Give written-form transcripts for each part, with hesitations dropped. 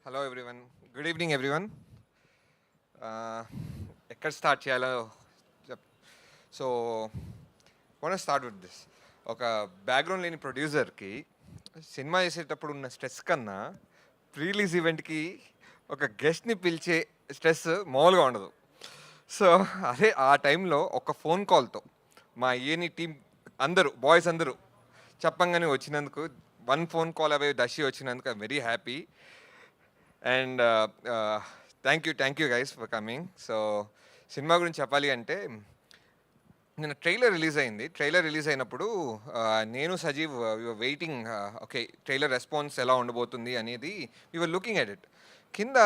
Hello everyone, good evening everyone. ఎక్కడ start చేయాలో so one start with this. ఒక background లేని ప్రొడ్యూసర్కి సినిమా చేసేటప్పుడు ఉన్న స్ట్రెస్ కన్నా రిలీజ్ ఈవెంట్కి ఒక గెస్ట్ని పిలిచే స్ట్రెస్ మామూలుగా ఉండదు. సో అదే ఆ టైంలో ఒక ఫోన్ కాల్తో మా ఏని టీం అందరూ బాయ్స్ అందరూ చెప్పంగానే వచ్చినందుకు, వన్ ఫోన్ కాల్ అవే దశి వచ్చినందుకు I'm very happy. And thank you guys for coming. So cinema గురించి చెప్పాలి అంటే, నిన్న ట్రైలర్ రిలీజ్ అయింది. ట్రైలర్ రిలీజ్ అయినప్పుడు నేను Sajeev waiting, okay trailer response ఎలా ఉండబోతుంది అనేది we were looking at it. కింద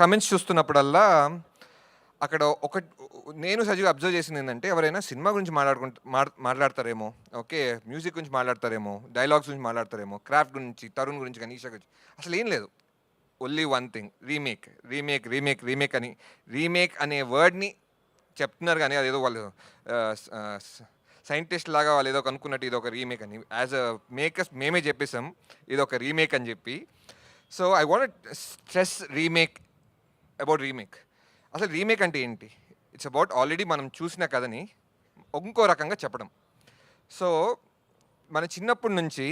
కమెంట్స్ చూస్తున్నప్పుడల్లా అక్కడ నేను సజీవ్ అబ్జర్వ్ చేసింది ఏంటంటే, ఎవరైనా సినిమా గురించి మాట్లాడతారేమో, ఓకే మ్యూజిక్ గురించి మాట్లాడతారేమో, డైలాగ్స్ గురించి మాట్లాడతారేమో, క్రాఫ్ట్ గురించి, తరుణ్ గురించి, కనీషా గురించి, అసలు ఏం లేదు. Only one thing, remake remake remake remake అని. రీమేక్ అనే వర్డ్ని చెప్తున్నారు, కానీ అదేదో వాళ్ళు సైంటిస్ట్ లాగా వాళ్ళు ఏదో కనుక్కున్నట్టు ఇది ఒక రీమేక్ అని. యాజ్ అ మేకర్స్ మేమే చెప్పేసాం ఇది ఒక రీమేక్ అని చెప్పి. So I want stress remake about remake. అసలు రీమేక్ అంటే ఏంటి? ఇట్స్ అబౌట్ ఆల్రెడీ మనం చూసిన కథని ఇంకో రకంగా చెప్పడం. సో మన చిన్నప్పటి నుంచి,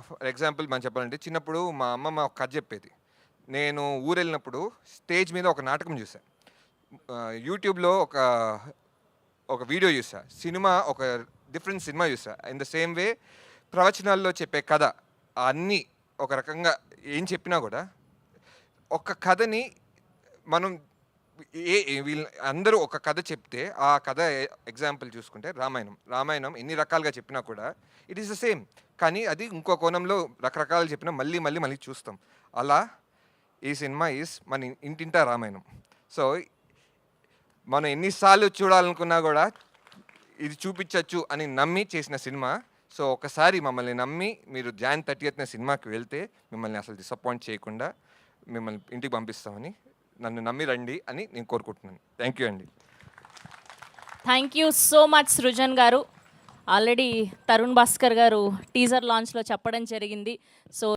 ఫర్ ఎగ్జాంపుల్ మనం చెప్పాలంటే, చిన్నప్పుడు మా అమ్మమ్మ ఒక కథ చెప్పేది. నేను ఊరు వెళ్ళినప్పుడు స్టేజ్ మీద ఒక నాటకం చూసా, యూట్యూబ్లో ఒక వీడియో చూసా, సినిమా ఒక డిఫరెంట్ సినిమా చూసా. ఇన్ ద సేమ్ వే ప్రవచనాల్లో చెప్పే కథ అన్నీ ఒక రకంగా ఏం చెప్పినా కూడా ఒక కథని మనం వీళ్ళు అందరూ ఒక కథ చెప్తే ఆ కథ ఎగ్జాంపుల్ చూసుకుంటే రామాయణం ఎన్ని రకాలుగా చెప్పినా కూడా ఇట్ ఈస్ ద సేమ్, కానీ అది ఇంకో కోణంలో రకరకాలు చెప్పినా మళ్ళీ చూస్తాం. అలా ఈ సినిమా ఈజ్ మన ఇంటింటా రామాయణం. సో మనం ఎన్నిసార్లు చూడాలనుకున్నా కూడా ఇది చూపించవచ్చు అని నమ్మి చేసిన సినిమా. సో ఒకసారి మమ్మల్ని నమ్మి మీరు Jan 30th సినిమాకి వెళ్తే మిమ్మల్ని అసలు డిసప్పాయింట్ చేయకుండా మిమ్మల్ని ఇంటికి పంపిస్తామని, నన్ను నమ్మి రండి అని నేను కోరుకుంటున్నాను. థ్యాంక్ యూ అండి. Thank you so much Srujan గారు. ఆల్రెడీ తరుణ్ భాస్కర్ గారు టీజర్ లాంచ్లో చెప్పడం జరిగింది. సో